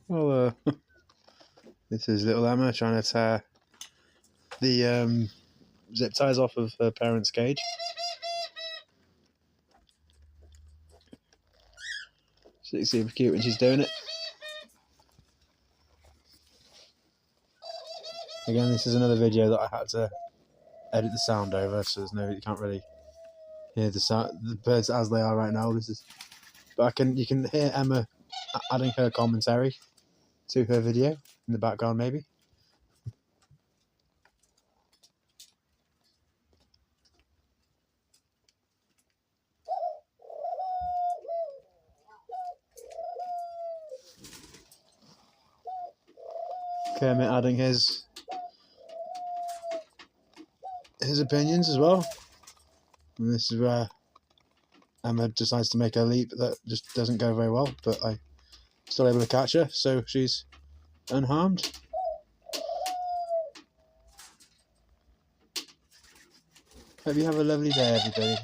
Well, this is little Emma trying to tear the zip ties off of her parents' cage. She's super cute when she's doing it. Again, this is another video that I had to edit the sound over, so you can't really hear the birds as they are right now. But you can hear Emma adding her commentary to her video in the background, maybe. Kermit adding his opinions as well. And this is where Emma decides to make a leap that just doesn't go very well, but I'm still able to catch her, so she's unharmed. Hope you have a lovely day, everybody.